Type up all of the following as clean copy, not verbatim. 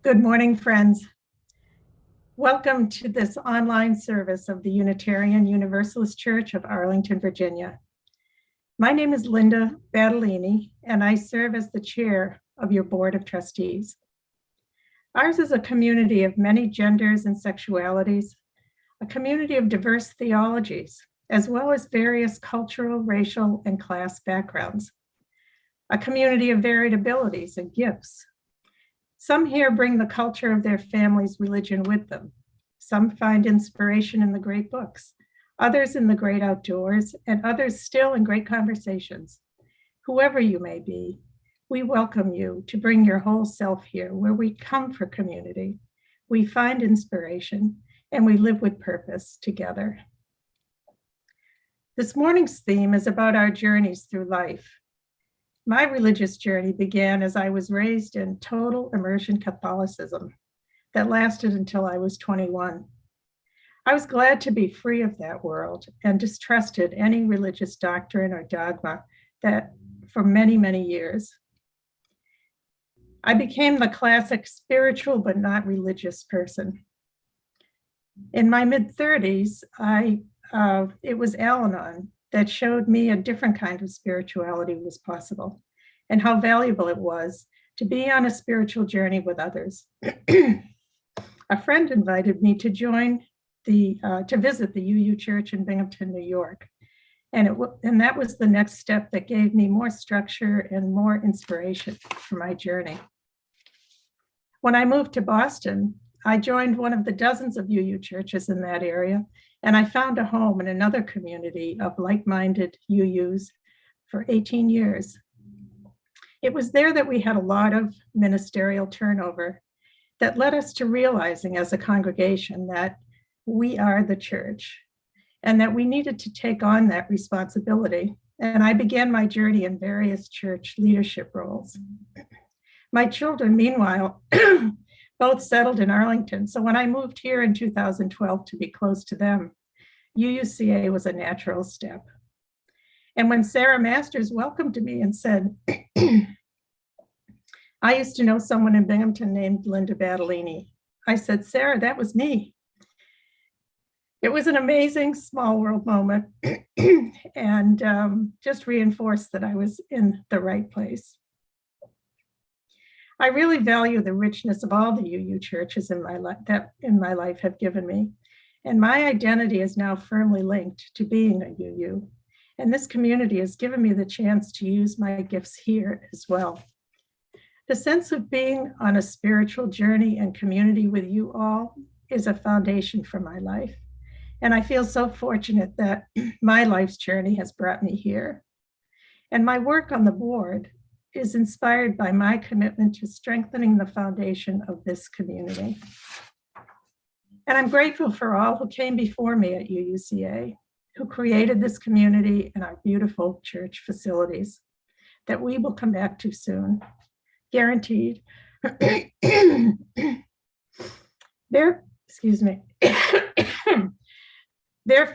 Good morning, friends. Welcome to this online service of the Unitarian Universalist Church of Arlington, Virginia. My name is Linda Battolini, and I serve as the chair of your Board of Trustees. Ours is a community of many genders and sexualities, a community of diverse theologies, as well as various cultural, racial, and class backgrounds, a community of varied abilities and gifts. Some here bring the culture of their family's religion with them. Some find inspiration in the great books, others in the great outdoors, and others still in great conversations. Whoever you may be, we welcome you to bring your whole self here, where we come for community, we find inspiration, and we live with purpose together. This morning's theme is about our journeys through life. My religious journey began as I was raised in total immersion Catholicism that lasted until I was 21. I was glad to be free of that world and distrusted any religious doctrine or dogma that for many, many years. I became the classic spiritual but not religious person. In my mid-30s, it was Al-Anon that showed me a different kind of spirituality was possible and how valuable it was to be on a spiritual journey with others. A friend invited me to to visit the UU Church in Binghamton, New York. And that was the next step that gave me more structure and more inspiration for my journey. When I moved to Boston, I joined one of the dozens of UU churches in that area, and I found a home in another community of like-minded UUs for 18 years. It was there that we had a lot of ministerial turnover that led us to realizing as a congregation that we are the church and that we needed to take on that responsibility. And I began my journey in various church leadership roles. My children, meanwhile, both settled in Arlington. So when I moved here in 2012 to be close to them, UUCA was a natural step. And when Sarah Masters welcomed me and said, I used to know someone in Binghamton named Linda Battolini, I said, Sarah, that was me. It was an amazing small world moment and just reinforced that I was in the right place. I really value the richness of all the UU churches in my life have given me. And my identity is now firmly linked to being a UU. And this community has given me the chance to use my gifts here as well. The sense of being on a spiritual journey and community with you all is a foundation for my life. And I feel so fortunate that my life's journey has brought me here. And my work on the board is inspired by my commitment to strengthening the foundation of this community. And I'm grateful for all who came before me at UUCA, who created this community and our beautiful church facilities that we will come back to soon, guaranteed. Their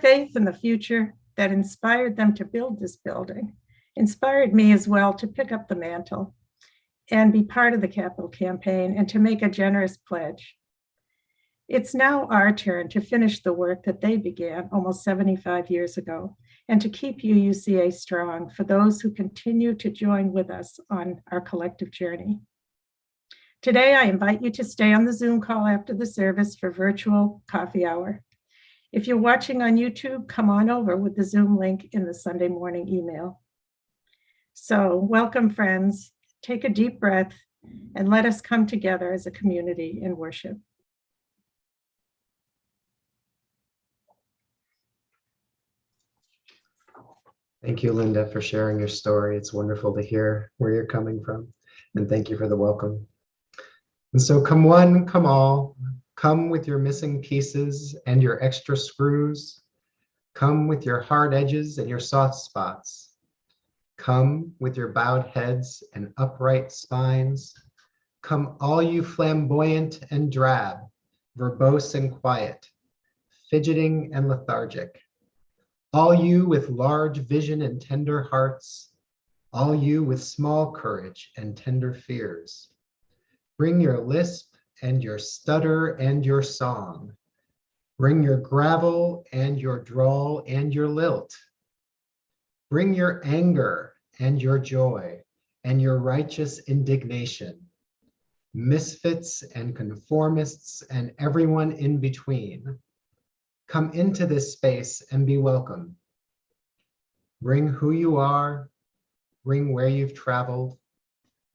faith in the future that inspired them to build this building inspired me as well to pick up the mantle and be part of the capital campaign and to make a generous pledge. It's now our turn to finish the work that they began almost 75 years ago and to keep UUCA strong for those who continue to join with us on our collective journey. Today, I invite you to stay on the Zoom call after the service for virtual coffee hour. If you're watching on YouTube, come on over with the Zoom link in the Sunday morning email. So welcome, friends. Take a deep breath and let us come together as a community in worship. Thank you, Linda, for sharing your story. It's wonderful to hear where you're coming from. And thank you for the welcome. And so come one, come all. Come with your missing pieces and your extra screws. Come with your hard edges and your soft spots. Come with your bowed heads and upright spines. Come all you flamboyant and drab, verbose and quiet, fidgeting and lethargic. All you with large vision and tender hearts, all you with small courage and tender fears. Bring your lisp and your stutter and your song. Bring your gravel and your drawl and your lilt. Bring your anger and your joy and your righteous indignation. Misfits and conformists and everyone in between. Come into this space and be welcome. Bring who you are, bring where you've traveled,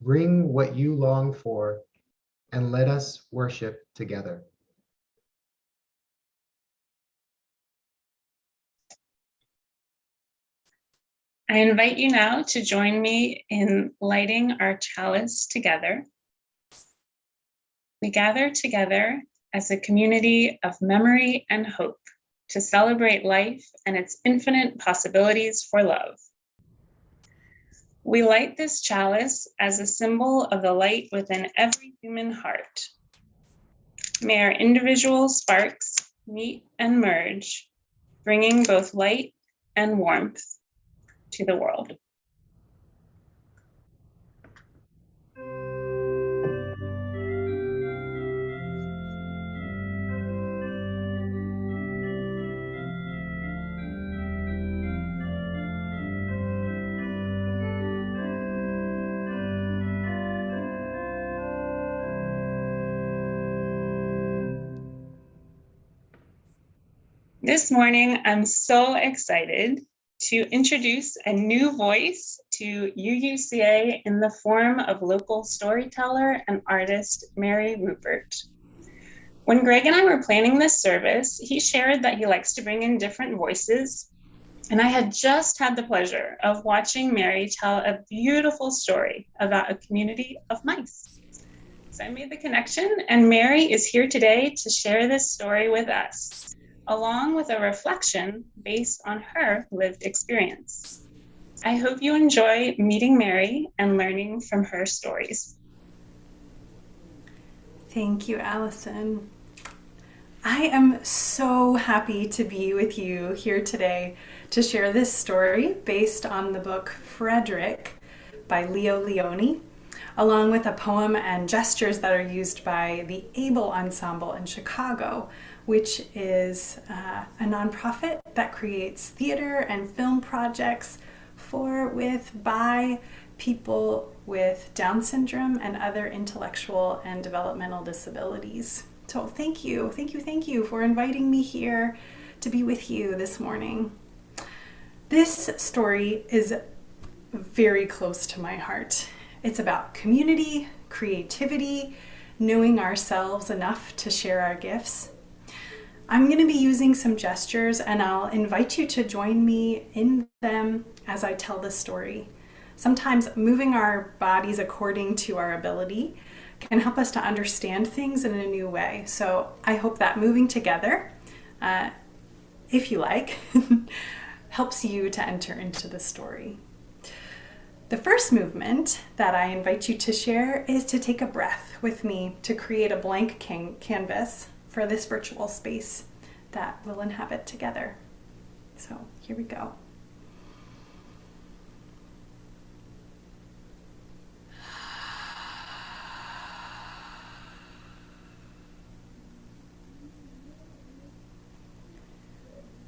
bring what you long for, and let us worship together. I invite you now to join me in lighting our chalice together. We gather together as a community of memory and hope to celebrate life and its infinite possibilities for love. We light this chalice as a symbol of the light within every human heart. May our individual sparks meet and merge, bringing both light and warmth to the world. This morning, I'm so excited to introduce a new voice to UUCA in the form of local storyteller and artist Mary Rupert. When Greg and I were planning this service, he shared that he likes to bring in different voices, and I had just had the pleasure of watching Mary tell a beautiful story about a community of mice. So I made the connection, and Mary is here today to share this story with us, along with a reflection based on her lived experience. I hope you enjoy meeting Mary and learning from her stories. Thank you, Allison. I am so happy to be with you here today to share this story based on the book Frederick by Leo Leone, along with a poem and gestures that are used by the Able Ensemble in Chicago, which is a nonprofit that creates theater and film projects by people with Down syndrome and other intellectual and developmental disabilities. So thank you for inviting me here to be with you this morning. This story is very close to my heart. It's about community, creativity, knowing ourselves enough to share our gifts. I'm going to be using some gestures, and I'll invite you to join me in them as I tell this story. Sometimes moving our bodies according to our ability can help us to understand things in a new way. So I hope that moving together, if you like, helps you to enter into the story. The first movement that I invite you to share is to take a breath with me to create a blank canvas for this virtual space that we'll inhabit together. So here we go.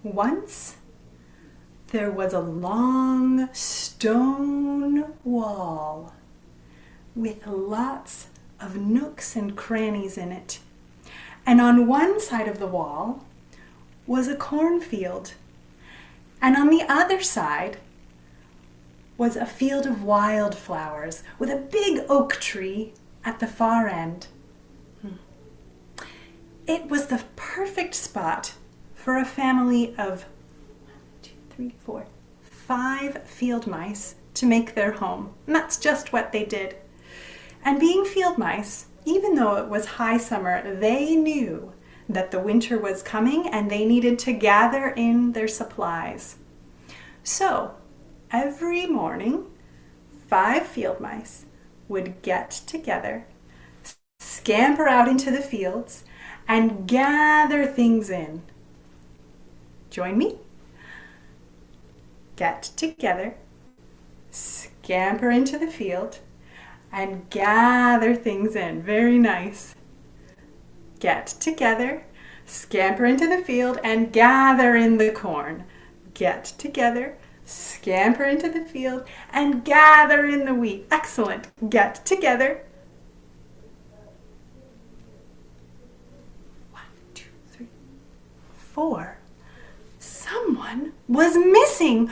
Once there was a long stone wall with lots of nooks and crannies in it. And on one side of the wall was a cornfield, and on the other side was a field of wildflowers with a big oak tree at the far end. It was the perfect spot for a family of 5 field mice to make their home. And that's just what they did. And being field mice, even though it was high summer, they knew that the winter was coming and they needed to gather in their supplies. So every morning, 5 field mice would get together, scamper out into the fields, and gather things in. Join me. Get together, scamper into the field, and gather things in. Very nice. get together, scamper into the field, and gather in the corn. Get together, scamper into the field, and gather in the wheat. Excellent. Get together. 1, 2, 3, 4. Someone was missing.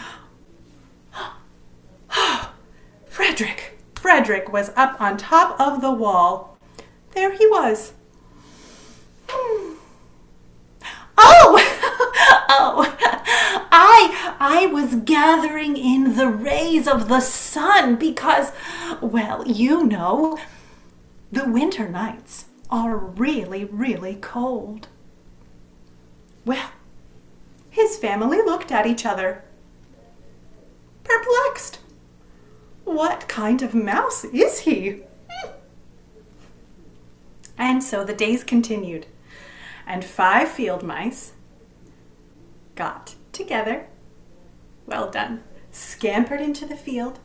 Frederick. Frederick was up on top of the wall. There he was. Oh, I was gathering in the rays of the sun because, well, you know, the winter nights are really, really cold. Well, his family looked at each other, perplexed. What kind of mouse is he? And so the days continued, and 5 field mice got together, well done, scampered into the field,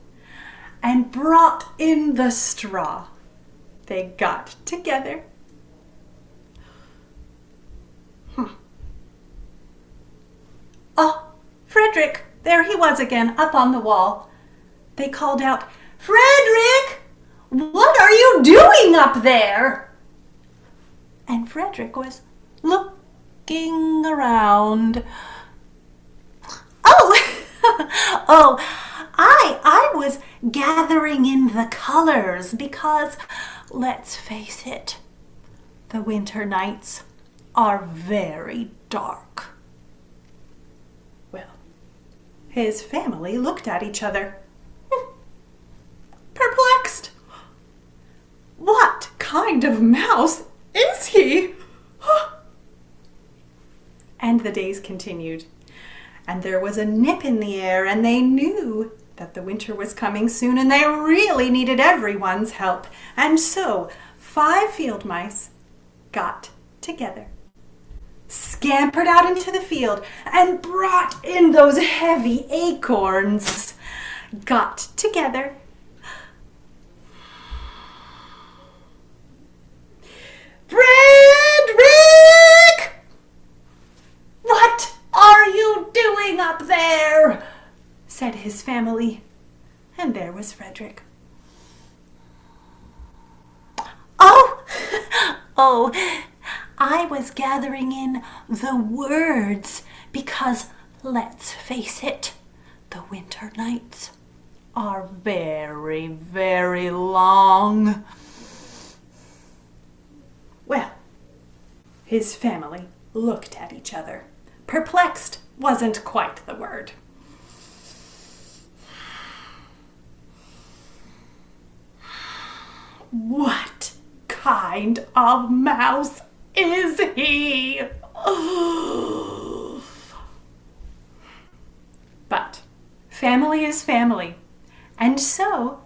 and brought in the straw. They got together. Oh, Frederick, there he was again, up on the wall. They called out, "Frederick, what are you doing up there?" And Frederick was looking around. Oh, I was gathering in the colors because, let's face it, the winter nights are very dark. Well, his family looked at each other, perplexed. What kind of mouse is he? And the days continued, and there was a nip in the air, and they knew that the winter was coming soon, and they really needed everyone's help. And so 5 field mice got together, scampered out into the field, and brought in those heavy acorns. Got together. "Frederick! What are you doing up there?" said his family. And there was Frederick. Oh, I was gathering in the words because, let's face it, the winter nights are very, very long. Well, his family looked at each other. Perplexed wasn't quite the word. What kind of mouse is he? But family is family. And so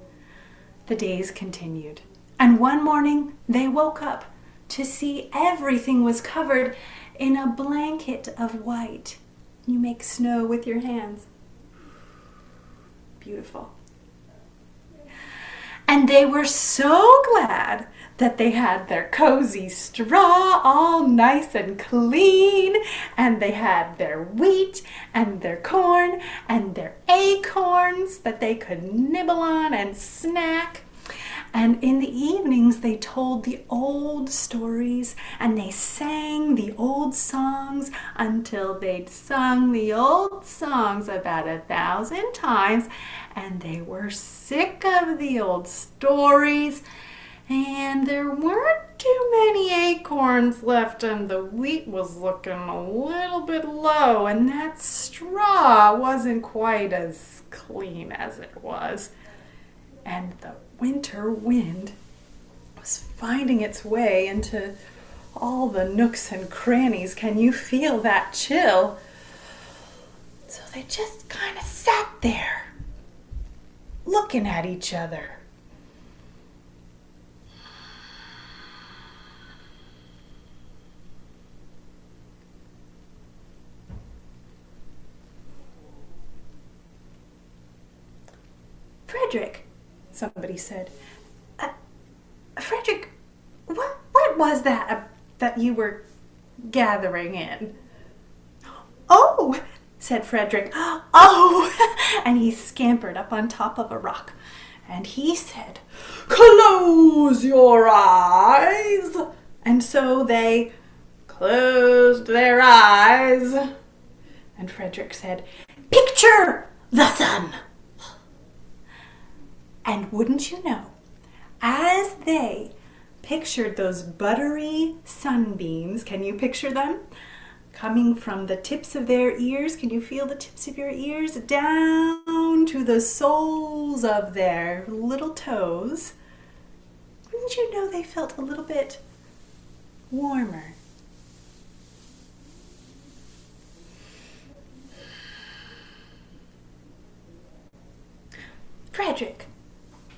the days continued. And one morning they woke up to see everything was covered in a blanket of white. You make snow with your hands. Beautiful. And they were so glad that they had their cozy straw all nice and clean, and they had their wheat and their corn and their acorns that they could nibble on and snack. And in the evenings, they told the old stories and they sang the old songs until they'd sung the old songs about 1,000 times, and they were sick of the old stories, and there weren't too many acorns left, and the wheat was looking a little bit low, and that straw wasn't quite as clean as it was. And the winter wind was finding its way into all the nooks and crannies. Can you feel that chill? So they just kind of sat there, looking at each other. "Frederick," somebody said. "Frederick, what was that that you were gathering in. Oh, said Frederick. Oh, and he scampered up on top of a rock. And he said, close your eyes. And so they closed their eyes. And Frederick said, picture the sun. And wouldn't you know, as they pictured those buttery sunbeams, can you picture them? Coming from the tips of their ears, can you feel the tips of your ears? Down to the soles of their little toes. Wouldn't you know they felt a little bit warmer? Frederick,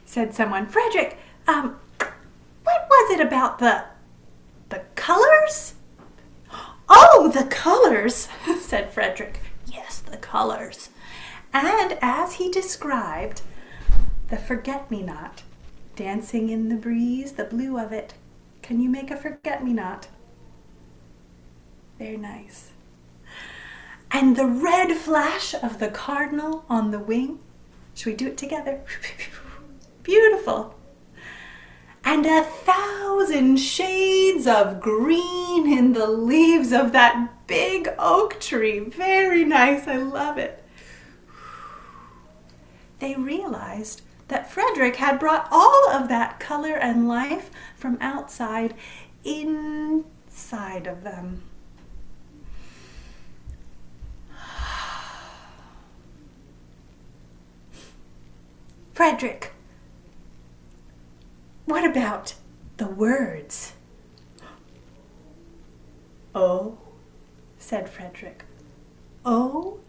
said someone. Frederick, what was it about the colors? Oh, the colors, said Frederick. Yes, the colors. And as he described the forget-me-not dancing in the breeze, the blue of it, can you make a forget-me-not? Very nice. And the red flash of the cardinal on the wing. Should we do it together? Beautiful. And 1,000 shades of green in the leaves of that big oak tree. Very nice. I love it. They realized that Frederick had brought all of that color and life from outside inside of them. Frederick, what about the words? Oh, said Frederick. Oh,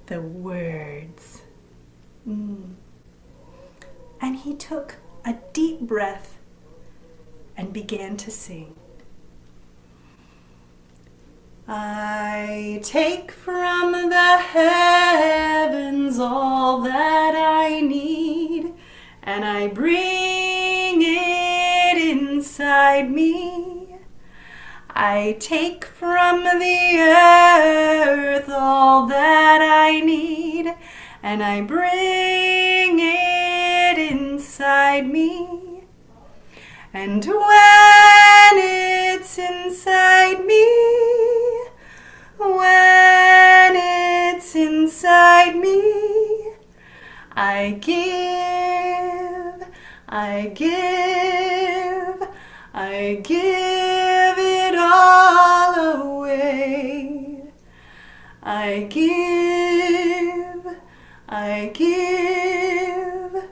the words. And he took a deep breath and began to sing. I take from the heavens all that I need, and I bring it inside me. I take from the earth all that I need, and I bring it inside me. And when it's inside me, when it's inside me, I give, I give, I give it all away. I give, I give,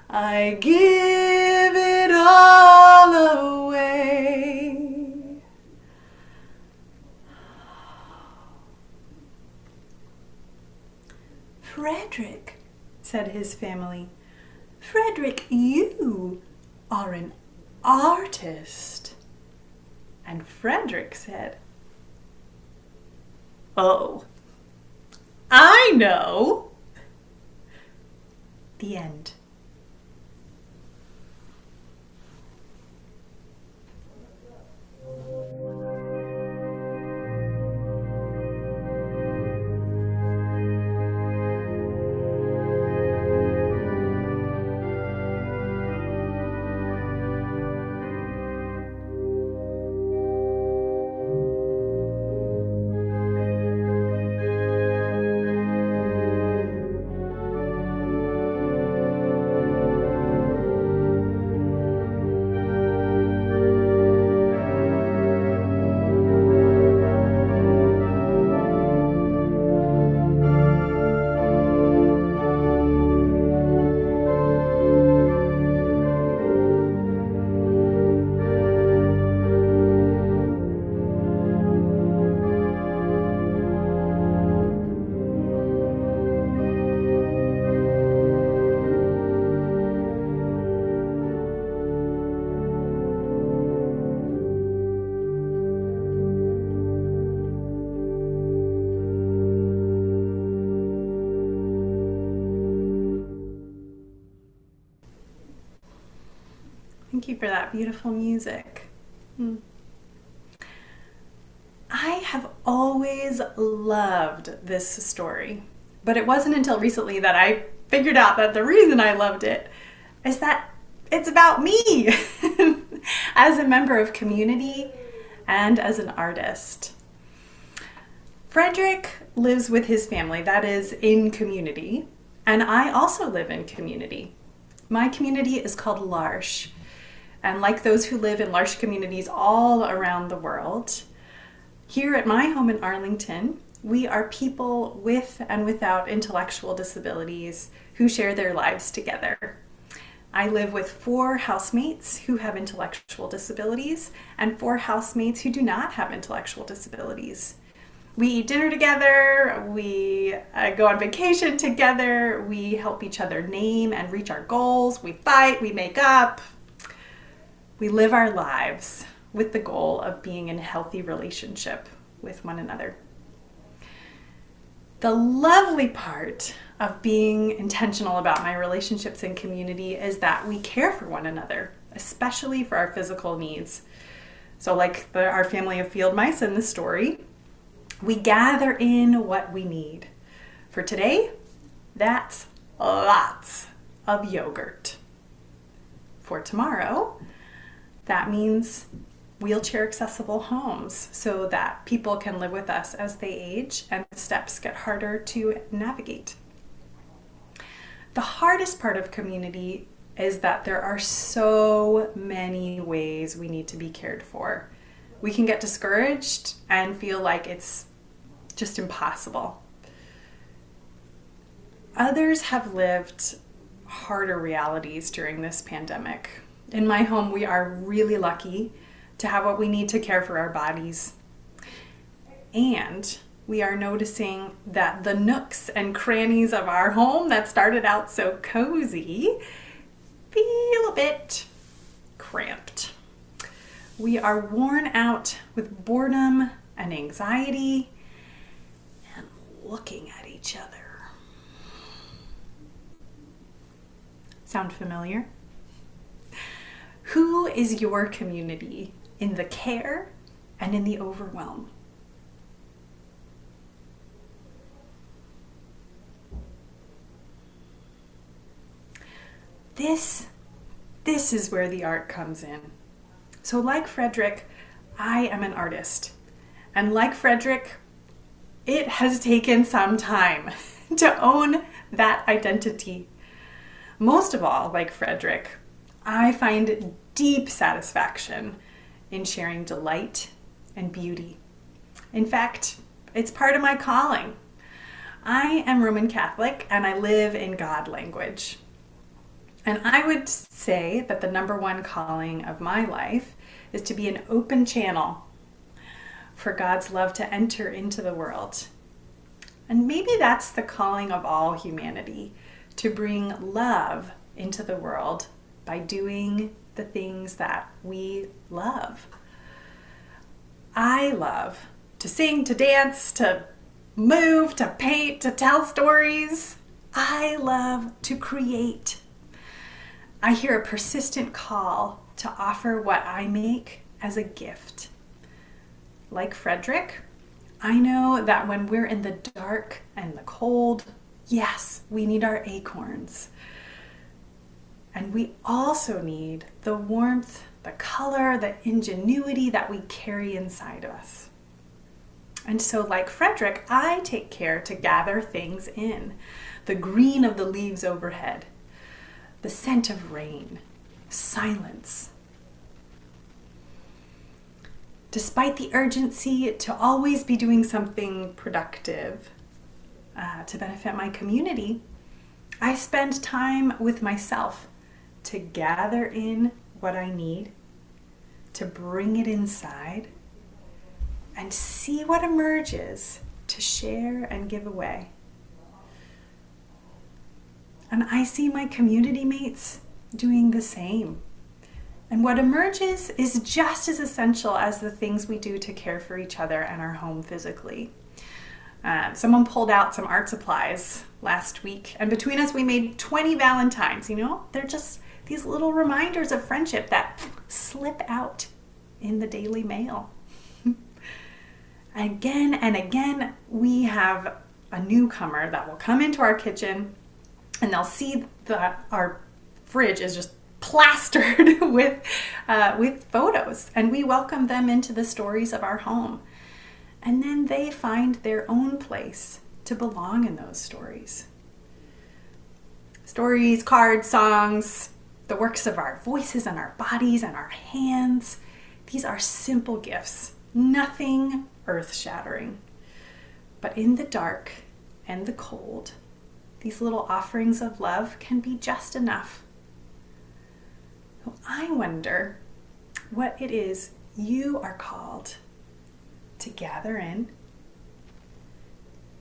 I give it all away. Frederick, said his family, Frederick, you are an artist. And Frederick said, oh, I know. The end. Thank you for that beautiful music. have always loved this story, but it wasn't until recently that I figured out that the reason I loved it is that it's about me as a member of community and as an artist. Frederick lives with his family, that is, in community, and I also live in community. My community is called L'Arche, and like those who live in L'Arche communities all around the world, here at my home in Arlington, we are people with and without intellectual disabilities who share their lives together. I live with 4 housemates who have intellectual disabilities and 4 housemates who do not have intellectual disabilities. We eat dinner together, we go on vacation together, we help each other name and reach our goals, we fight, we make up. We live our lives with the goal of being in a healthy relationship with one another. The lovely part of being intentional about my relationships and community is that we care for one another, especially for our physical needs. So like our family of field mice in the story, we gather in what we need. For today, that's lots of yogurt. For tomorrow, that means wheelchair accessible homes so that people can live with us as they age and steps get harder to navigate. The hardest part of community is that there are so many ways we need to be cared for. We can get discouraged and feel like it's just impossible. Others have lived harder realities during this pandemic. In my home, we are really lucky to have what we need to care for our bodies. And we are noticing that the nooks and crannies of our home that started out so cozy feel a bit cramped. We are worn out with boredom and anxiety and looking at each other. Sound familiar? Who is your community in the care and in the overwhelm? This is where the art comes in. So like Frederick, I am an artist. And like Frederick, it has taken some time to own that identity. Most of all, like Frederick, I find deep satisfaction in sharing delight and beauty. In fact, it's part of my calling. I am Roman Catholic and I live in God language. And I would say that the number one calling of my life is to be an open channel for God's love to enter into the world. And maybe that's the calling of all humanity, to bring love into the world by doing the things that we love. I love to sing, to dance, to move, to paint, to tell stories. I love to create. I hear a persistent call to offer what I make as a gift. Like Frederick, I know that when we're in the dark and the cold, yes, we need our acorns. And we also need the warmth, the color, the ingenuity that we carry inside of us. And so like Frederick, I take care to gather things in. The green of the leaves overhead, the scent of rain, silence. Despite the urgency to always be doing something productive to benefit my community, I spend time with myself to gather in what I need, to bring it inside, and see what emerges to share and give away. And I see my community mates doing the same. And what emerges is just as essential as the things we do to care for each other and our home physically. Someone pulled out some art supplies last week, and between us we made 20 Valentines. They're just these little reminders of friendship that slip out in the daily mail. Again and again, we have a newcomer that will come into our kitchen and they'll see that our fridge is just plastered with photos, and we welcome them into the stories of our home. And then they find their own place to belong in those stories. Stories, cards, songs, the works of our voices and our bodies and our hands. These are simple gifts, nothing earth-shattering. But in the dark and the cold, these little offerings of love can be just enough. So I wonder what it is you are called to gather in,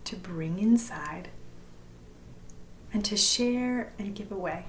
to bring inside, and to share and give away.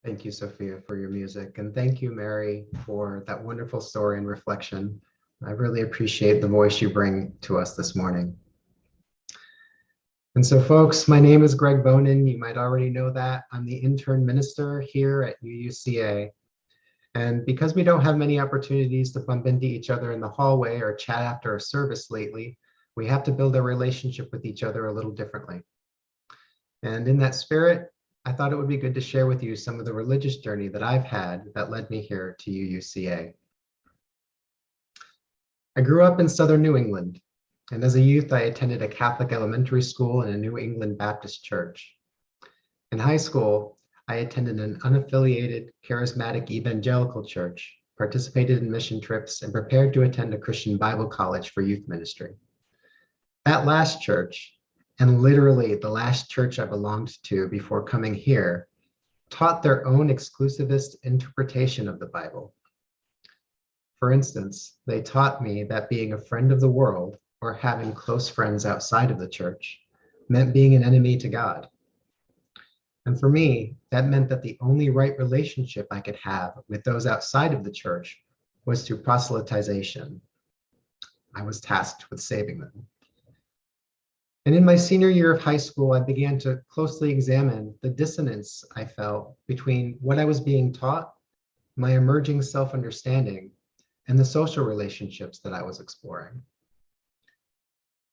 Thank you, Sophia, for your music. And thank you, Mary, for that wonderful story and reflection. I really appreciate the voice you bring to us this morning. And so, folks, my name is Greg Bonin. You might already know that. I'm the intern minister here at UUCA. And because we don't have many opportunities to bump into each other in the hallway or chat after a service lately, we have to build a relationship with each other a little differently. And in that spirit, I thought it would be good to share with you some of the religious journey that I've had that led me here to UUCA. I grew up in Southern New England, and as a youth, I attended a Catholic elementary school and a New England Baptist church. In high school, I attended an unaffiliated, charismatic evangelical church, participated in mission trips, and prepared to attend a Christian Bible college for youth ministry. That last church, and literally the last church I belonged to before coming here, taught their own exclusivist interpretation of the Bible. For instance, they taught me that being a friend of the world or having close friends outside of the church meant being an enemy to God. And for me, that meant that the only right relationship I could have with those outside of the church was through proselytization. I was tasked with saving them. And in my senior year of high school, I began to closely examine the dissonance I felt between what I was being taught, my emerging self-understanding, and the social relationships that I was exploring.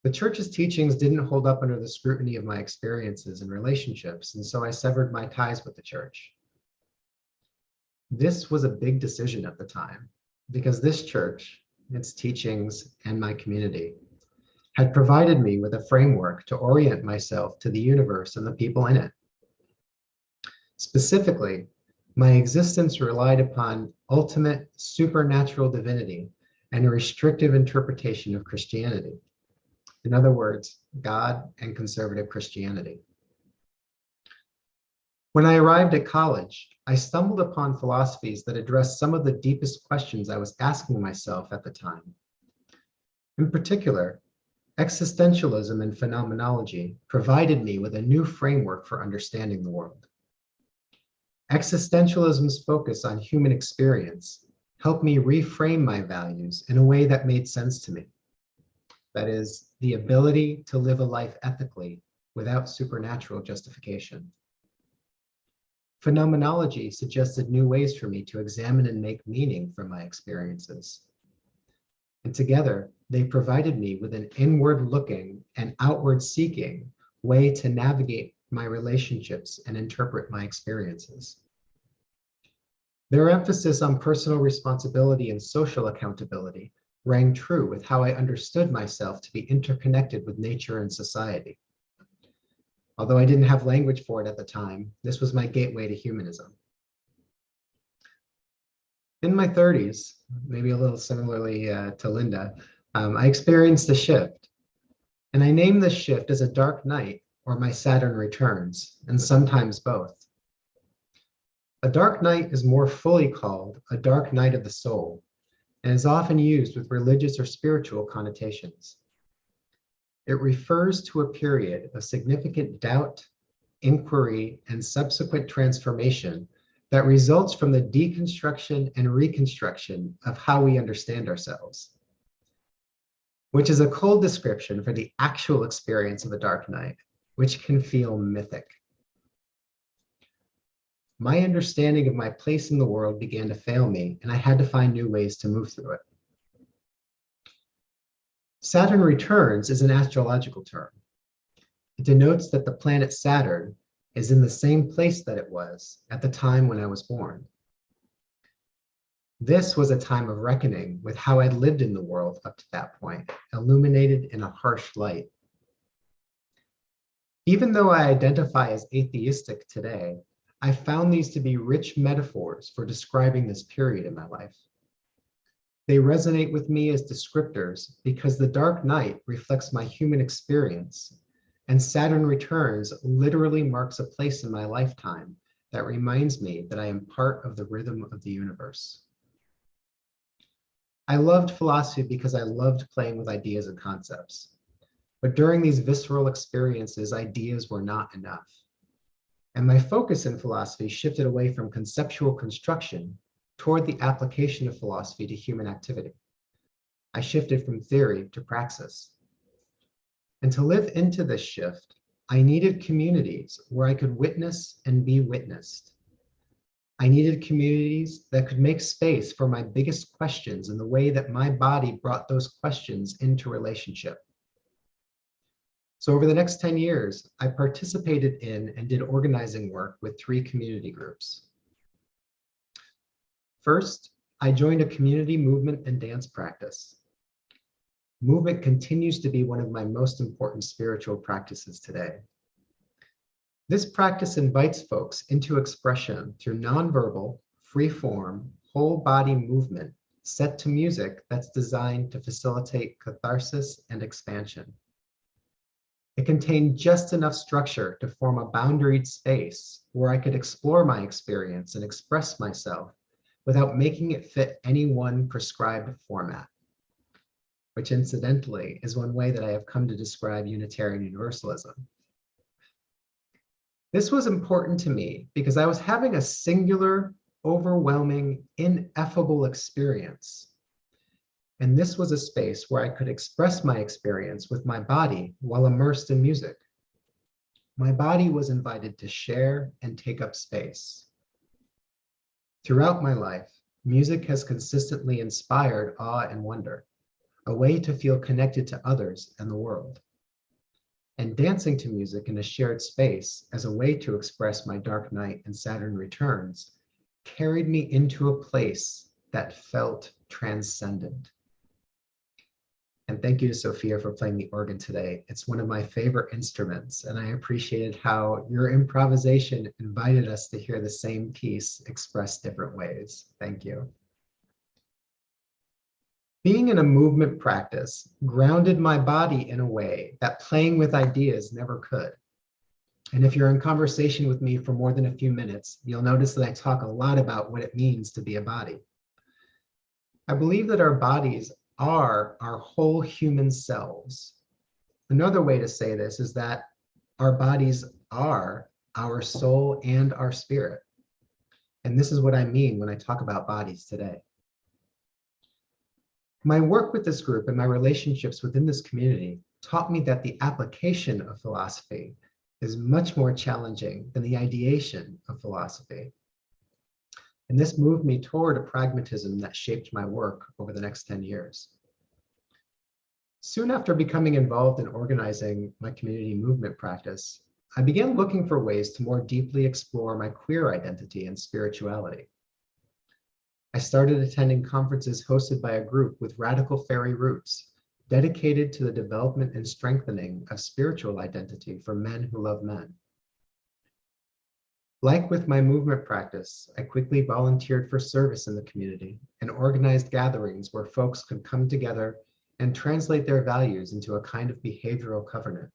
The church's teachings didn't hold up under the scrutiny of my experiences and relationships, and so I severed my ties with the church. This was a big decision at the time, because this church, its teachings, and my community had provided me with a framework to orient myself to the universe and the people in it. Specifically, my existence relied upon ultimate supernatural divinity and a restrictive interpretation of Christianity. In other words, God and conservative Christianity. When I arrived at college, I stumbled upon philosophies that addressed some of the deepest questions I was asking myself at the time. In particular, existentialism and phenomenology provided me with a new framework for understanding the world. Existentialism's focus on human experience helped me reframe my values in a way that made sense to me. That is, the ability to live a life ethically without supernatural justification. Phenomenology suggested new ways for me to examine and make meaning from my experiences. And together, they provided me with an inward-looking and outward-seeking way to navigate my relationships and interpret my experiences. Their emphasis on personal responsibility and social accountability rang true with how I understood myself to be interconnected with nature and society. Although I didn't have language for it at the time, this was my gateway to humanism. In my 30s, maybe a little similarly to Linda, I experienced a shift. And I named this shift as a dark night or my Saturn returns, and sometimes both. A dark night is more fully called a dark night of the soul, and is often used with religious or spiritual connotations. It refers to a period of significant doubt, inquiry, and subsequent transformation that results from the deconstruction and reconstruction of how we understand ourselves, which is a cold description for the actual experience of a dark night, which can feel mythic. My understanding of my place in the world began to fail me, and I had to find new ways to move through it. Saturn returns is an astrological term. It denotes that the planet Saturn is in the same place that it was at the time when I was born. This was a time of reckoning with how I'd lived in the world up to that point, illuminated in a harsh light. Even though I identify as atheistic today, I found these to be rich metaphors for describing this period in my life. They resonate with me as descriptors because the dark night reflects my human experience, and Saturn returns literally marks a place in my lifetime that reminds me that I am part of the rhythm of the universe. I loved philosophy because I loved playing with ideas and concepts. But during these visceral experiences, ideas were not enough. And my focus in philosophy shifted away from conceptual construction toward the application of philosophy to human activity. I shifted from theory to praxis. And to live into this shift, I needed communities where I could witness and be witnessed. I needed communities that could make space for my biggest questions in the way that my body brought those questions into relationship. So over the next 10 years, I participated in and did organizing work with 3 community groups. First, I joined a community movement and dance practice. Movement continues to be one of my most important spiritual practices today. This practice invites folks into expression through nonverbal, free-form, whole-body movement set to music that's designed to facilitate catharsis and expansion. It contained just enough structure to form a boundaried space where I could explore my experience and express myself without making it fit any one prescribed format, which incidentally is one way that I have come to describe Unitarian Universalism. This was important to me because I was having a singular, overwhelming, ineffable experience. And this was a space where I could express my experience with my body while immersed in music. My body was invited to share and take up space. Throughout my life, music has consistently inspired awe and wonder, a way to feel connected to others and the world. And dancing to music in a shared space as a way to express my dark night and Saturn returns carried me into a place that felt transcendent. And thank you to Sophia for playing the organ today. It's one of my favorite instruments, and I appreciated how your improvisation invited us to hear the same piece expressed different ways. Thank you. Being in a movement practice grounded my body in a way that playing with ideas never could. And if you're in conversation with me for more than a few minutes, you'll notice that I talk a lot about what it means to be a body. I believe that our bodies are our whole human selves. Another way to say this is that our bodies are our soul and our spirit. And this is what I mean when I talk about bodies today. My work with this group and my relationships within this community taught me that the application of philosophy is much more challenging than the ideation of philosophy. And this moved me toward a pragmatism that shaped my work over the next 10 years. Soon after becoming involved in organizing my community movement practice, I began looking for ways to more deeply explore my queer identity and spirituality. I started attending conferences hosted by a group with radical fairy roots, dedicated to the development and strengthening of spiritual identity for men who love men. Like with my movement practice, I quickly volunteered for service in the community and organized gatherings where folks could come together and translate their values into a kind of behavioral covenant.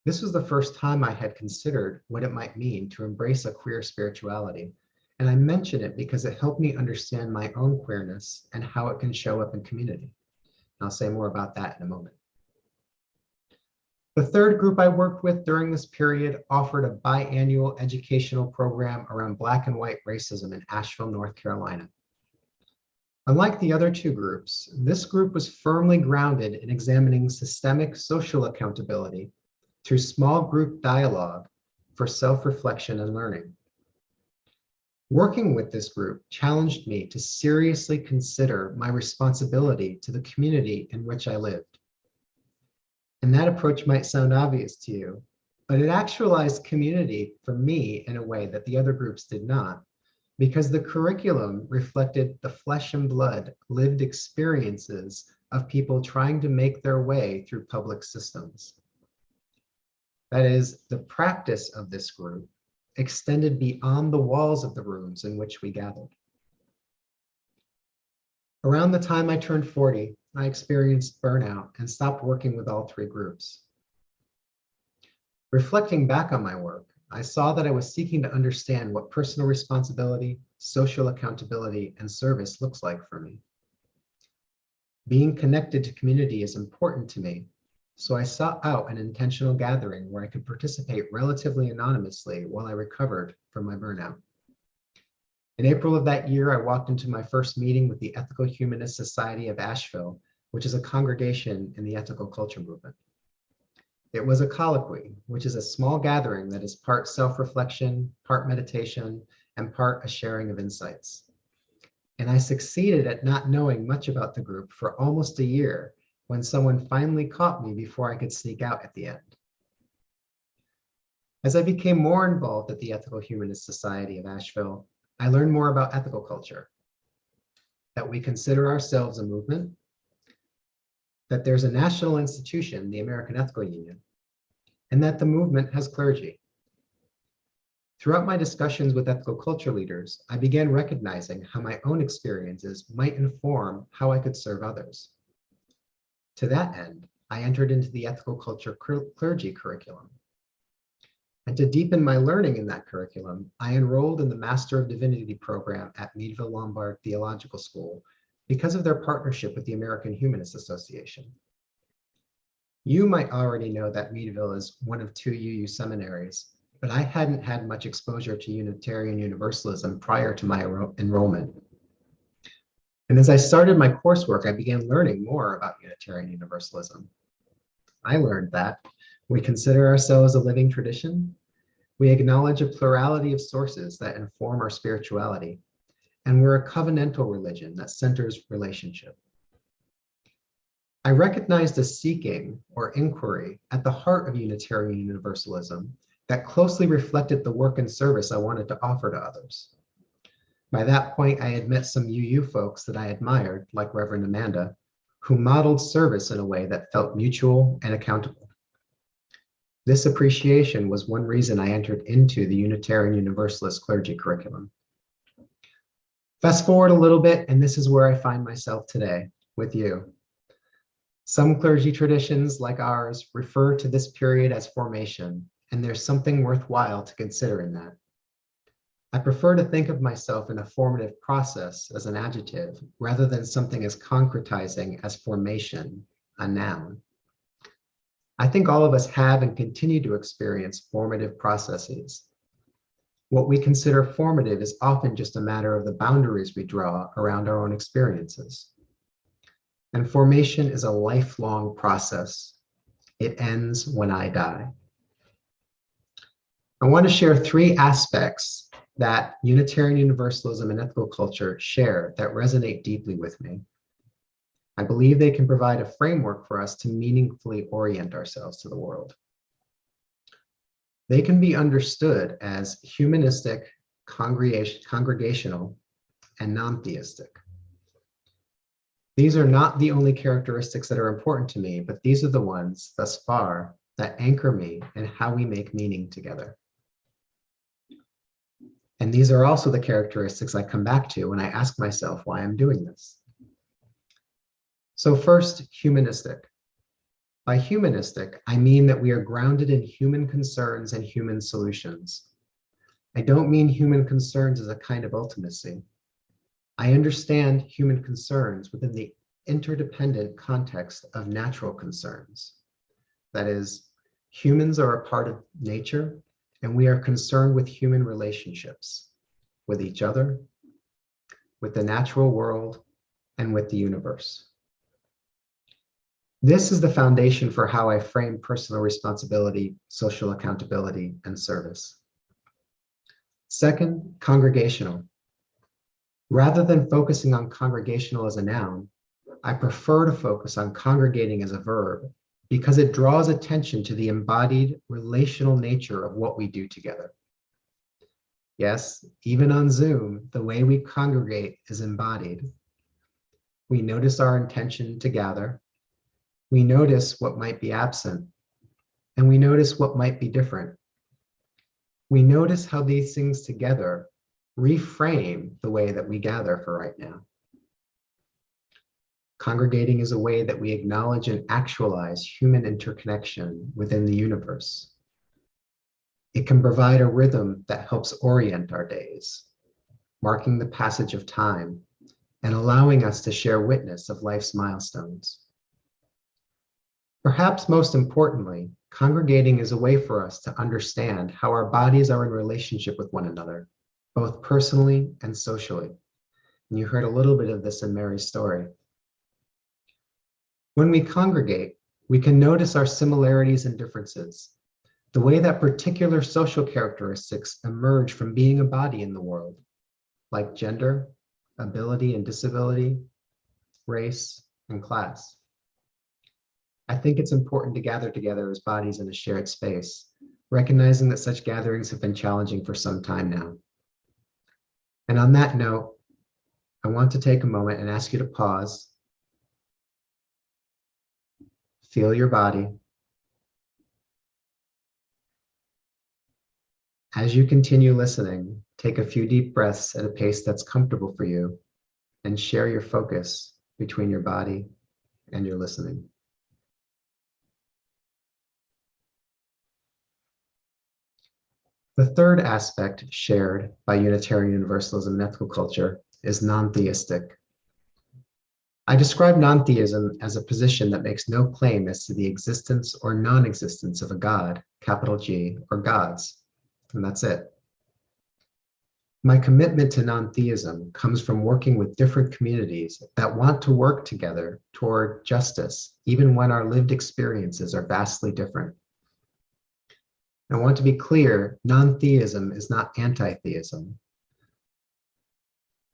This was the first time I had considered what it might mean to embrace a queer spirituality, and I mention it because it helped me understand my own queerness and how it can show up in community. I'll say more about that in a moment. The third group I worked with during this period offered a biannual educational program around Black and white racism in Asheville, North Carolina. Unlike the other two groups, this group was firmly grounded in examining systemic social accountability through small group dialogue for self-reflection and learning. Working with this group challenged me to seriously consider my responsibility to the community in which I lived. And that approach might sound obvious to you, but it actualized community for me in a way that the other groups did not, because the curriculum reflected the flesh and blood lived experiences of people trying to make their way through public systems. That is, the practice of this group extended beyond the walls of the rooms in which we gathered. Around the time I turned 40, I experienced burnout and stopped working with all three groups. Reflecting back on my work, I saw that I was seeking to understand what personal responsibility, social accountability, and service looks like for me. Being connected to community is important to me, so I sought out an intentional gathering where I could participate relatively anonymously while I recovered from my burnout. In April of that year, I walked into my first meeting with the Ethical Humanist Society of Asheville, which is a congregation in the ethical culture movement. It was a colloquy, which is a small gathering that is part self-reflection, part meditation, and part a sharing of insights. And I succeeded at not knowing much about the group for almost a year when someone finally caught me before I could sneak out at the end. As I became more involved at the Ethical Humanist Society of Asheville, I learned more about ethical culture, that we consider ourselves a movement, that there's a national institution, the American Ethical Union, and that the movement has clergy. Throughout my discussions with ethical culture leaders, I began recognizing how my own experiences might inform how I could serve others. To that end, I entered into the ethical culture clergy curriculum. And to deepen my learning in that curriculum, I enrolled in the Master of Divinity program at Meadville Lombard Theological School because of their partnership with the American Humanist Association. You might already know that Meadville is one of two UU seminaries, but I hadn't had much exposure to Unitarian Universalism prior to my enrollment. And as I started my coursework, I began learning more about Unitarian Universalism. I learned that we consider ourselves a living tradition, we acknowledge a plurality of sources that inform our spirituality, and we're a covenantal religion that centers relationship. I recognized a seeking or inquiry at the heart of Unitarian Universalism that closely reflected the work and service I wanted to offer to others. By that point, I had met some UU folks that I admired, like Reverend Amanda, who modeled service in a way that felt mutual and accountable. This appreciation was one reason I entered into the Unitarian Universalist clergy curriculum. Fast forward a little bit, and this is where I find myself today with you. Some clergy traditions, like ours, refer to this period as formation, and there's something worthwhile to consider in that. I prefer to think of myself in a formative process as an adjective, rather than something as concretizing as formation, a noun. I think all of us have and continue to experience formative processes. What we consider formative is often just a matter of the boundaries we draw around our own experiences. And formation is a lifelong process. It ends when I die. I want to share three aspects that Unitarian Universalism and ethical culture share that resonate deeply with me. I believe they can provide a framework for us to meaningfully orient ourselves to the world. They can be understood as humanistic, congregational, and non-theistic. These are not the only characteristics that are important to me, but these are the ones thus far that anchor me in how we make meaning together. And these are also the characteristics I come back to when I ask myself why I'm doing this. So first, humanistic. By humanistic, I mean that we are grounded in human concerns and human solutions. I don't mean human concerns as a kind of ultimacy. I understand human concerns within the interdependent context of natural concerns. That is, humans are a part of nature, and we are concerned with human relationships, with each other, with the natural world, and with the universe. This is the foundation for how I frame personal responsibility, social accountability, and service. Second, congregational. Rather than focusing on congregational as a noun, I prefer to focus on congregating as a verb because it draws attention to the embodied relational nature of what we do together. Yes, even on Zoom, the way we congregate is embodied. We notice our intention to gather. We notice what might be absent, and we notice what might be different. We notice how these things together reframe the way that we gather for right now. Congregating is a way that we acknowledge and actualize human interconnection within the universe. It can provide a rhythm that helps orient our days, marking the passage of time and allowing us to share witness of life's milestones. Perhaps most importantly, congregating is a way for us to understand how our bodies are in relationship with one another, both personally and socially. And you heard a little bit of this in Mary's story. When we congregate, we can notice our similarities and differences, the way that particular social characteristics emerge from being a body in the world, like gender, ability and disability, race, and class. I think it's important to gather together as bodies in a shared space, recognizing that such gatherings have been challenging for some time now. And on that note, I want to take a moment and ask you to pause, feel your body. As you continue listening, take a few deep breaths at a pace that's comfortable for you and share your focus between your body and your listening. The third aspect shared by Unitarian Universalism and ethical culture is non-theistic. I describe non-theism as a position that makes no claim as to the existence or non-existence of a God, capital G, or gods, and that's it. My commitment to non-theism comes from working with different communities that want to work together toward justice, even when our lived experiences are vastly different. I want to be clear, non-theism is not anti-theism.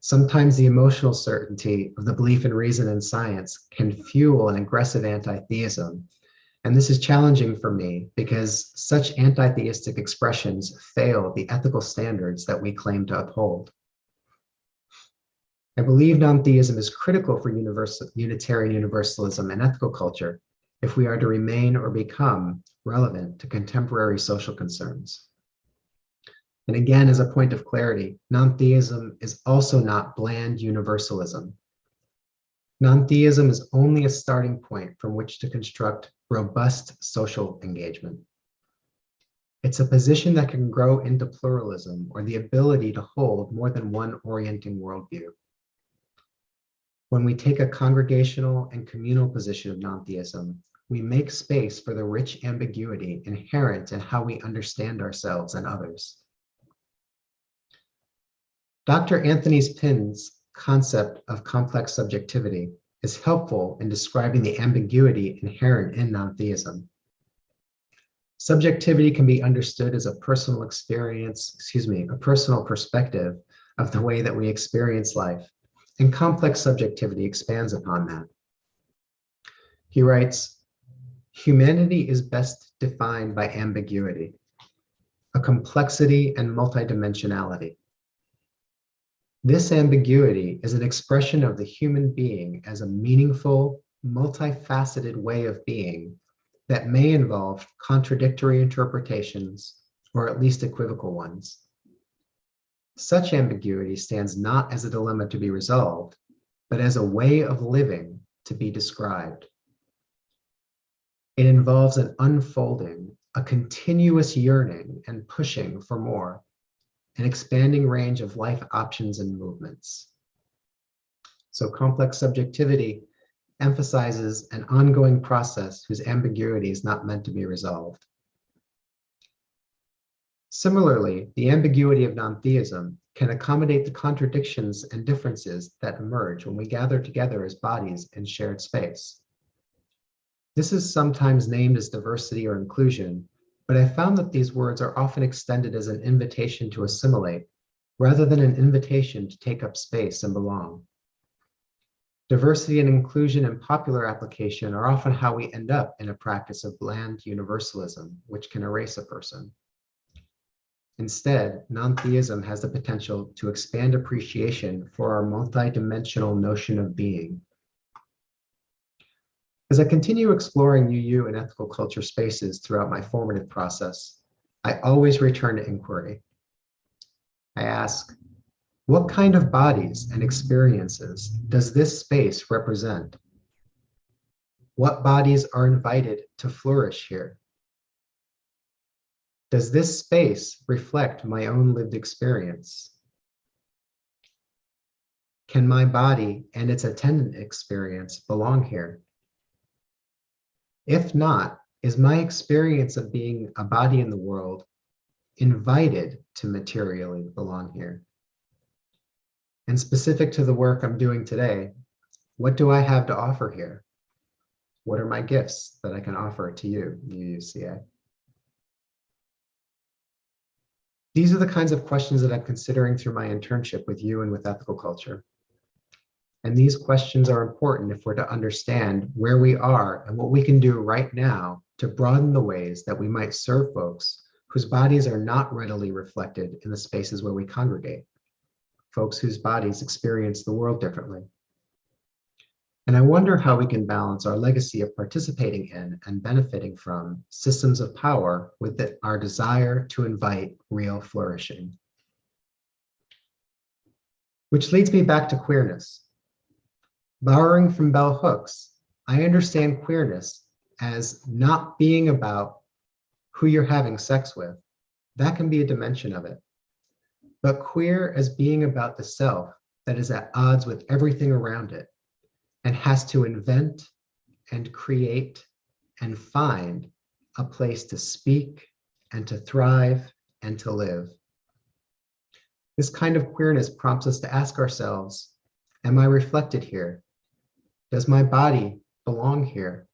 Sometimes the emotional certainty of the belief in reason and science can fuel an aggressive anti-theism. And this is challenging for me because such anti-theistic expressions fail the ethical standards that we claim to uphold. I believe non-theism is critical for Unitarian Universalism and ethical culture if we are to remain or become relevant to contemporary social concerns. And again, as a point of clarity, non-theism is also not bland universalism. Non-theism is only a starting point from which to construct robust social engagement. It's a position that can grow into pluralism or the ability to hold more than one orienting worldview. When we take a congregational and communal position of non-theism, we make space for the rich ambiguity inherent in how we understand ourselves and others. Dr. Anthony Pinn's concept of complex subjectivity is helpful in describing the ambiguity inherent in non-theism. Subjectivity can be understood as a personal experience, a personal perspective of the way that we experience life, and complex subjectivity expands upon that. He writes, humanity is best defined by ambiguity, a complexity and multidimensionality. This ambiguity is an expression of the human being as a meaningful, multifaceted way of being that may involve contradictory interpretations, or at least equivocal ones. Such ambiguity stands not as a dilemma to be resolved, but as a way of living to be described. It involves an unfolding, a continuous yearning and pushing for more, an expanding range of life options and movements. So complex subjectivity emphasizes an ongoing process whose ambiguity is not meant to be resolved. Similarly, the ambiguity of non-theism can accommodate the contradictions and differences that emerge when we gather together as bodies in shared space. This is sometimes named as diversity or inclusion, but I found that these words are often extended as an invitation to assimilate, rather than an invitation to take up space and belong. Diversity and inclusion in popular application are often how we end up in a practice of bland universalism, which can erase a person. Instead, non-theism has the potential to expand appreciation for our multidimensional notion of being. As I continue exploring UU and ethical culture spaces throughout my formative process, I always return to inquiry. I ask, what kind of bodies and experiences does this space represent? What bodies are invited to flourish here? Does this space reflect my own lived experience? Can my body and its attendant experience belong here? If not, is my experience of being a body in the world invited to materially belong here? And specific to the work I'm doing today, what do I have to offer here? What are my gifts that I can offer to you, UUCA? These are the kinds of questions that I'm considering through my internship with you and with ethical culture. And these questions are important if we're to understand where we are and what we can do right now to broaden the ways that we might serve folks whose bodies are not readily reflected in the spaces where we congregate, folks whose bodies experience the world differently. And I wonder how we can balance our legacy of participating in and benefiting from systems of power with our desire to invite real flourishing. Which leads me back to queerness. Borrowing from Bell Hooks, I understand queerness as not being about who you're having sex with. That can be a dimension of it. But queer as being about the self that is at odds with everything around it and has to invent and create and find a place to speak and to thrive and to live. This kind of queerness prompts us to ask ourselves, am I reflected here? Does my body belong here?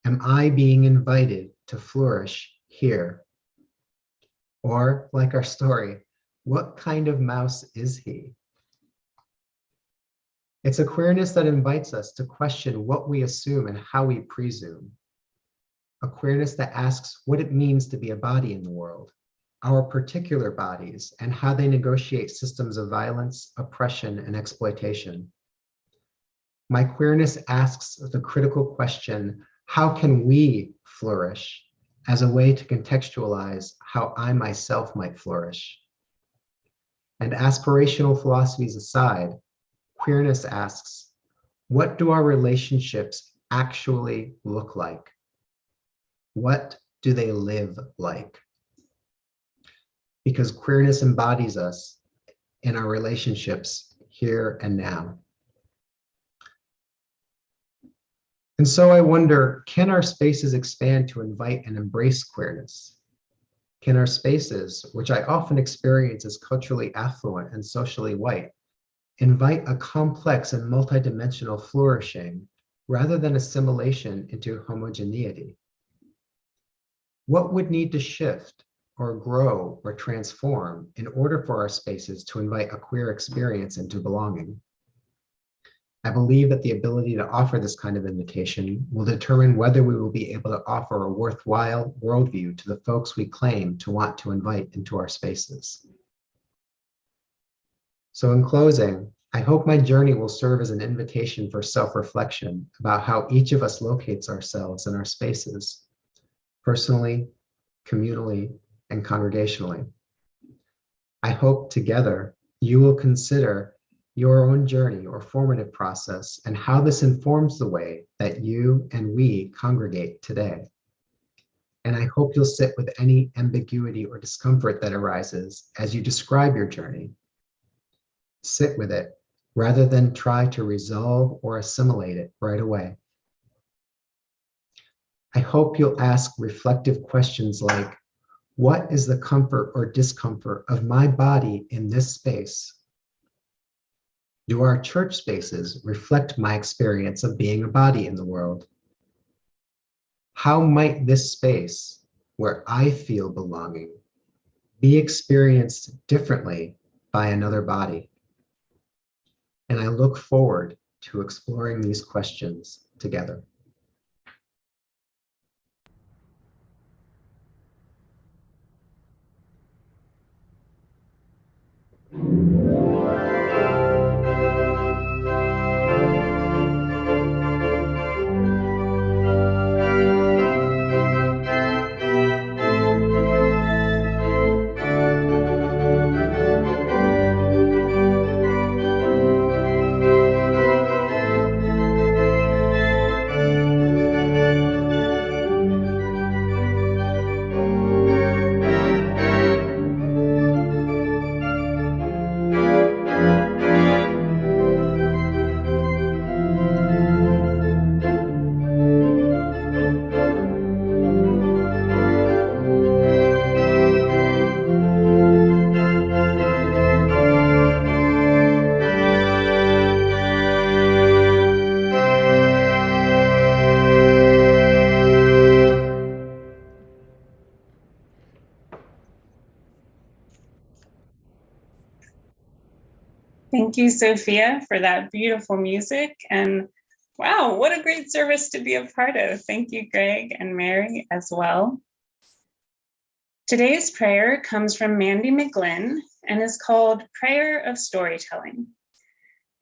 Am I being invited to flourish here? Or, like our story, what kind of mouse is he? It's a queerness that invites us to question what we assume and how we presume. A queerness that asks what it means to be a body in the world, our particular bodies, and how they negotiate systems of violence, oppression, and exploitation. My queerness asks the critical question, how can we flourish, as a way to contextualize how I myself might flourish? And aspirational philosophies aside, queerness asks, what do our relationships actually look like? What do they live like? Because queerness embodies us in our relationships here and now. And so I wonder, can our spaces expand to invite and embrace queerness? Can our spaces, which I often experience as culturally affluent and socially white, invite a complex and multidimensional flourishing rather than assimilation into homogeneity? What would need to shift or grow or transform in order for our spaces to invite a queer experience into belonging? I believe that the ability to offer this kind of invitation will determine whether we will be able to offer a worthwhile worldview to the folks we claim to want to invite into our spaces. So in closing, I hope my journey will serve as an invitation for self-reflection about how each of us locates ourselves in our spaces, personally, communally, and congregationally. I hope together you will consider your own journey or formative process and how this informs the way that you and we congregate today. And I hope you'll sit with any ambiguity or discomfort that arises as you describe your journey. Sit with it rather than try to resolve or assimilate it right away. I hope you'll ask reflective questions like, what is the comfort or discomfort of my body in this space? Do our church spaces reflect my experience of being a body in the world? How might this space, where I feel belonging, be experienced differently by another body? And I look forward to exploring these questions together. Thank you, Sophia, for that beautiful music. And wow, what a great service to be a part of. Thank you, Greg and Mary, as well. Today's prayer comes from Mandy McGlynn and is called Prayer of Storytelling.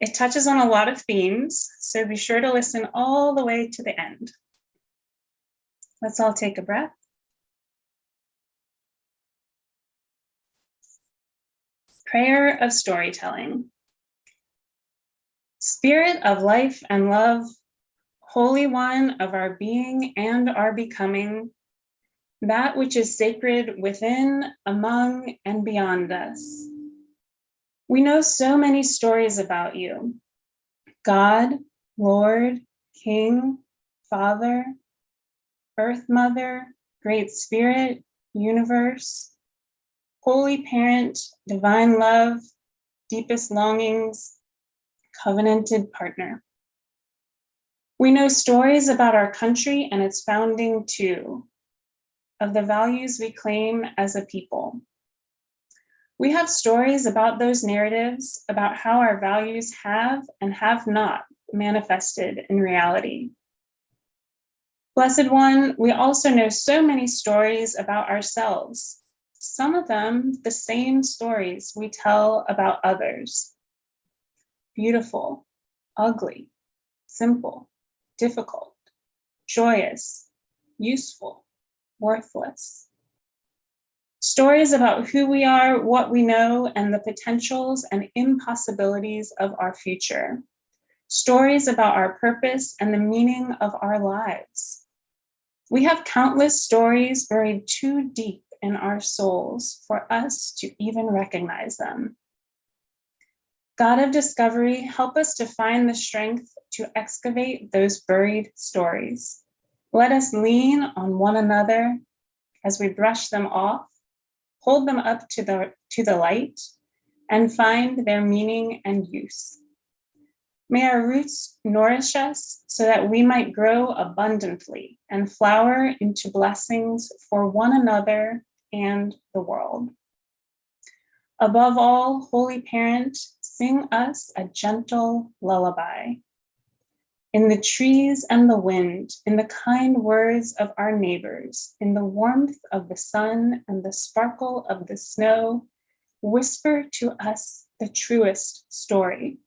It touches on a lot of themes, so be sure to listen all the way to the end. Let's all take a breath. Prayer of Storytelling. Spirit of life and love, Holy One of our being and our becoming, that which is sacred within, among, and beyond us. We know so many stories about you, God, Lord, King, Father, Earth Mother, Great Spirit, Universe, Holy Parent, Divine Love, Deepest Longings, Covenanted Partner. We know stories about our country and its founding too, of the values we claim as a people. We have stories about those narratives, about how our values have and have not manifested in reality. Blessed One, we also know so many stories about ourselves, some of them the same stories we tell about others. Beautiful, ugly, simple, difficult, joyous, useful, worthless. Stories about who we are, what we know, and the potentials and impossibilities of our future. Stories about our purpose and the meaning of our lives. We have countless stories buried too deep in our souls for us to even recognize them. God of discovery, help us to find the strength to excavate those buried stories. Let us lean on one another as we brush them off, hold them up to the light, and find their meaning and use. May our roots nourish us so that we might grow abundantly and flower into blessings for one another and the world. Above all, Holy Parent, sing us a gentle lullaby. In the trees and the wind, in the kind words of our neighbors, in the warmth of the sun and the sparkle of the snow, whisper to us the truest story.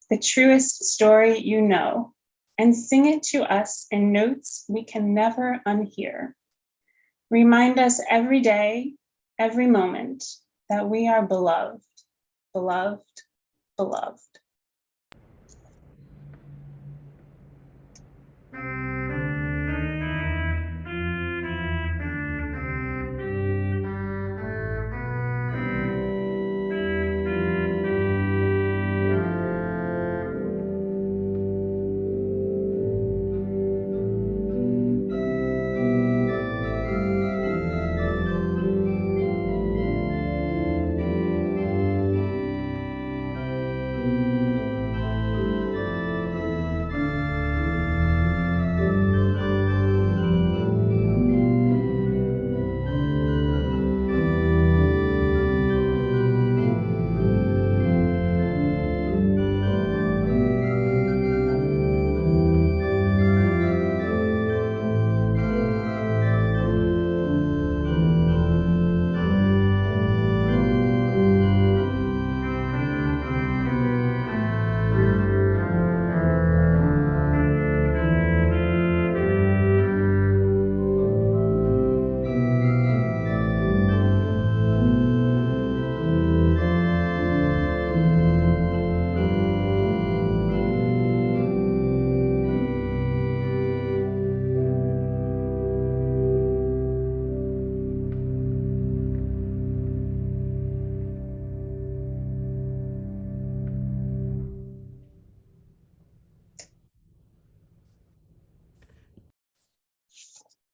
The truest story you know, and sing it to us in notes we can never unhear. Remind us every day, every moment, that we are beloved, beloved, beloved.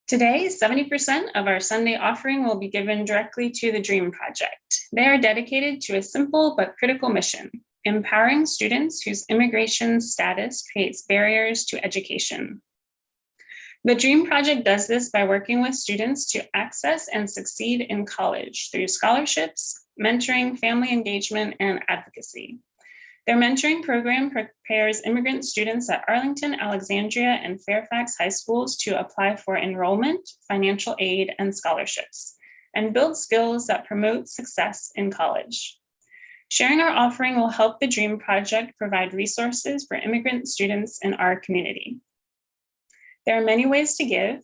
Today, 70% of our Sunday offering will be given directly to the DREAM Project. They are dedicated to a simple but critical mission, empowering students whose immigration status creates barriers to education. The DREAM Project does this by working with students to access and succeed in college through scholarships, mentoring, family engagement, and advocacy. Their mentoring program prepares immigrant students at Arlington, Alexandria, and Fairfax high schools to apply for enrollment, financial aid, and scholarships, and build skills that promote success in college. Sharing our offering will help the DREAM Project provide resources for immigrant students in our community. There are many ways to give.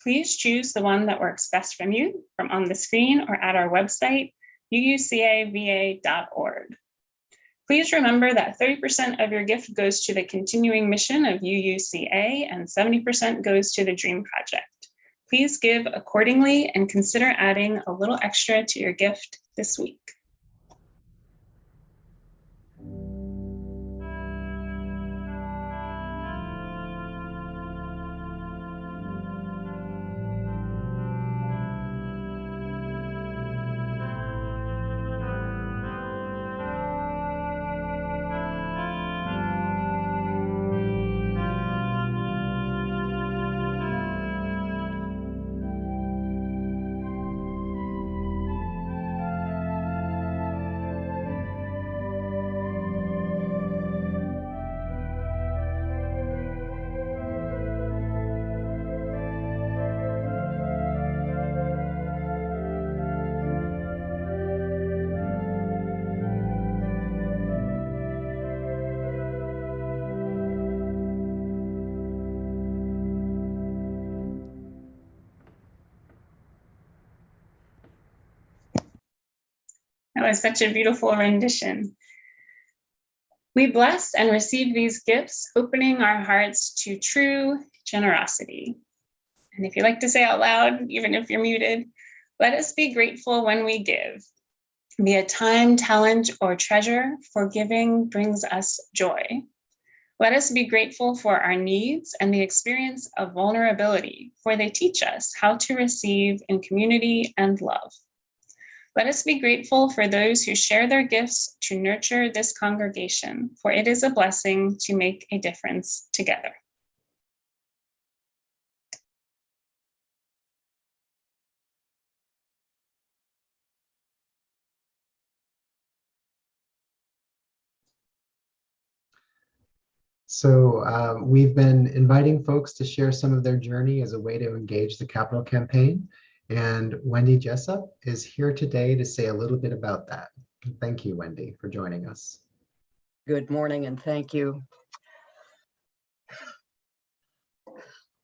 Please choose the one that works best from you, from on the screen or at our website, uucava.org. Please remember that 30% of your gift goes to the continuing mission of UUCA and 70% goes to the DREAM Project. Please give accordingly and consider adding a little extra to your gift this week. That was such a beautiful rendition. We bless and receive these gifts, opening our hearts to true generosity. And if you like to say out loud, even if you're muted, let us be grateful when we give. Be it time, talent, or treasure, for giving brings us joy. Let us be grateful for our needs and the experience of vulnerability, for they teach us how to receive in community and love. Let us be grateful for those who share their gifts to nurture this congregation, for it is a blessing to make a difference together. So we've been inviting folks to share some of their journey as a way to engage the capital campaign. And Wendy Jessup is here today to say a little bit about that. Thank you, Wendy, for joining us. Good morning and thank you.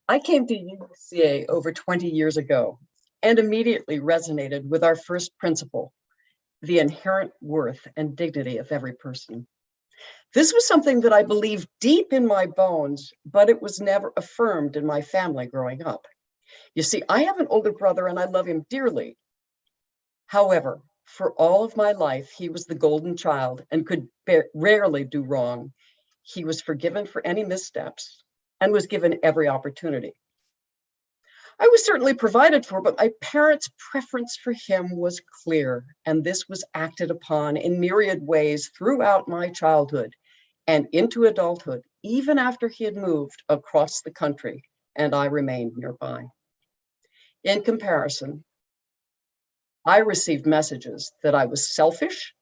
I came to UUCA over 20 years ago and immediately resonated with our first principle, the inherent worth and dignity of every person. This was something that I believed deep in my bones, but it was never affirmed in my family growing up. You see, I have an older brother and I love him dearly. However, for all of my life, he was the golden child and could rarely do wrong. He was forgiven for any missteps and was given every opportunity. I was certainly provided for, but my parents' preference for him was clear, and this was acted upon in myriad ways throughout my childhood and into adulthood, even after he had moved across the country and I remained nearby. In comparison, I received messages that I was selfish,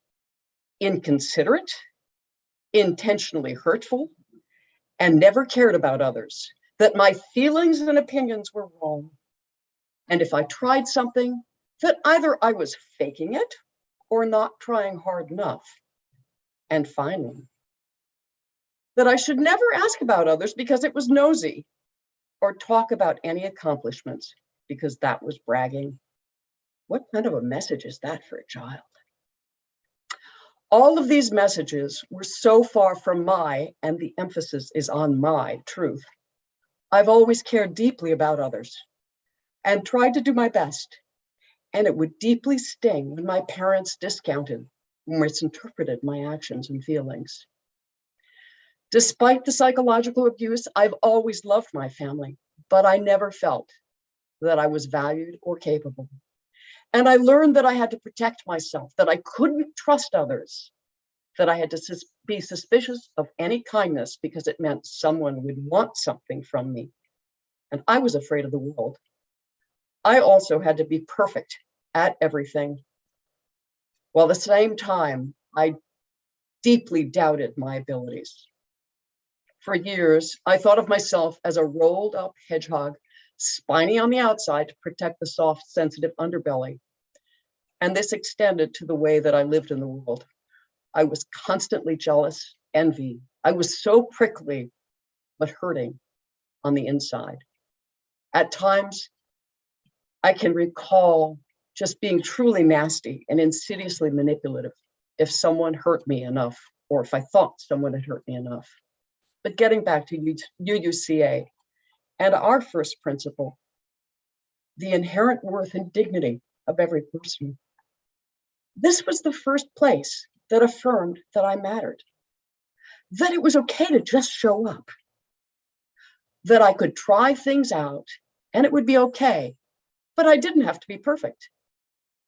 inconsiderate, intentionally hurtful, and never cared about others, that my feelings and opinions were wrong. And if I tried something, that either I was faking it or not trying hard enough. And finally, that I should never ask about others because it was nosy, or talk about any accomplishments because that was bragging. What kind of a message is that for a child? All of these messages were so far from my, and the emphasis is on my, truth. I've always cared deeply about others and tried to do my best. And it would deeply sting when my parents discounted or misinterpreted my actions and feelings. Despite the psychological abuse, I've always loved my family, but I never felt that I was valued or capable. And I learned that I had to protect myself, that I couldn't trust others, that I had to be suspicious of any kindness because it meant someone would want something from me. And I was afraid of the world. I also had to be perfect at everything. While at the same time, I deeply doubted my abilities. For years, I thought of myself as a rolled up hedgehog, spiny on the outside to protect the soft, sensitive underbelly. And this extended to the way that I lived in the world. I was constantly jealous, envy. I was so prickly, but hurting on the inside. At times, I can recall just being truly nasty and insidiously manipulative if someone hurt me enough, or if I thought someone had hurt me enough. But getting back to UUCA and our first principle, the inherent worth and dignity of every person. This was the first place that affirmed that I mattered, that it was okay to just show up, that I could try things out and it would be okay, but I didn't have to be perfect,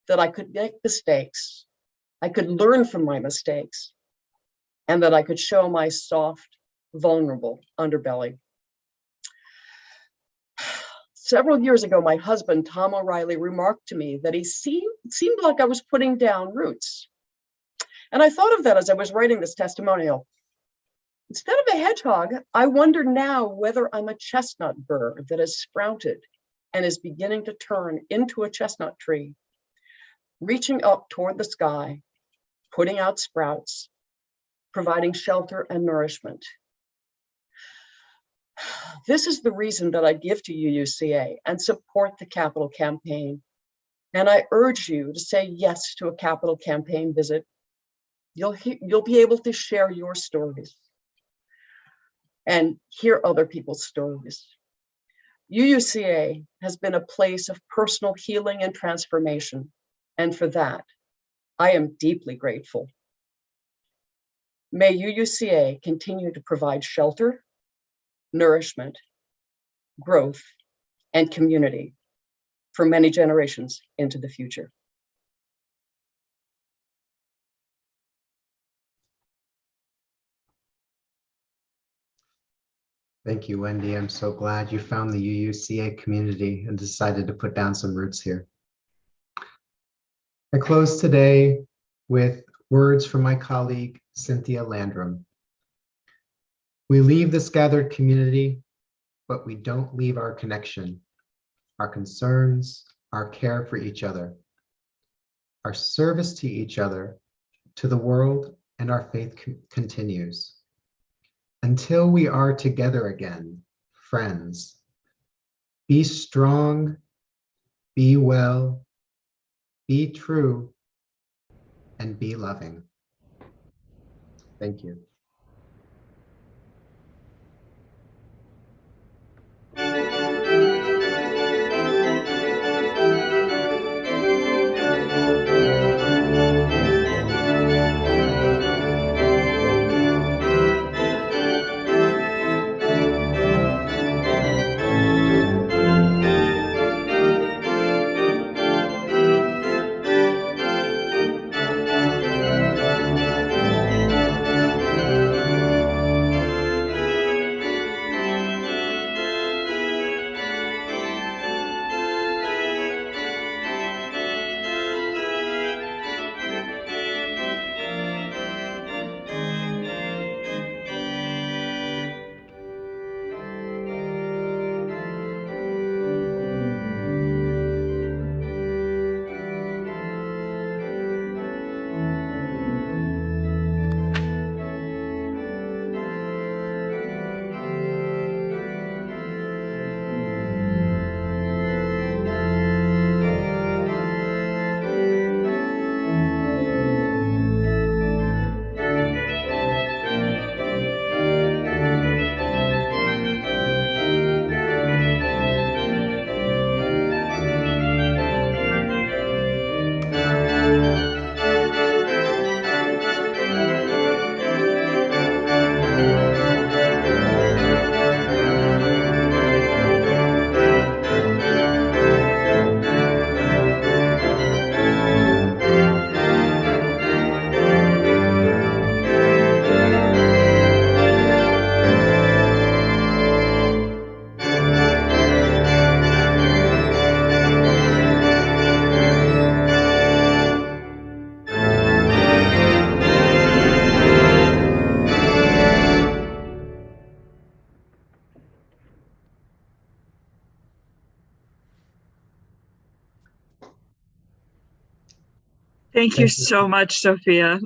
that I could make mistakes, I could learn from my mistakes, and that I could show my soft, vulnerable underbelly. Several years ago, my husband, Tom O'Reilly, remarked to me that it seemed like I was putting down roots. And I thought of that as I was writing this testimonial. Instead of a hedgehog, I wonder now whether I'm a chestnut burr that has sprouted and is beginning to turn into a chestnut tree, reaching up toward the sky, putting out sprouts, providing shelter and nourishment. This is the reason that I give to UUCA and support the Capital Campaign. And I urge you to say yes to a Capital Campaign visit. You'll be able to share your stories and hear other people's stories. UUCA has been a place of personal healing and transformation. And for that, I am deeply grateful. May UUCA continue to provide shelter, nourishment, growth, and community for many generations into the future. Thank you, Wendy. I'm so glad you found the UUCA community and decided to put down some roots here. I close today with words from my colleague, Cynthia Landrum. We leave this gathered community, but we don't leave our connection, our concerns, our care for each other, our service to each other, to the world, and our faith continues. Until we are together again, friends, be strong, be well, be true, and be loving. Thank you. Thank you Thank you. so much, Sophia.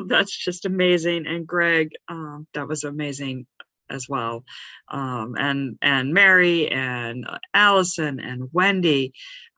That's just amazing. And Greg, that was amazing as well. And Mary and Allison and Wendy.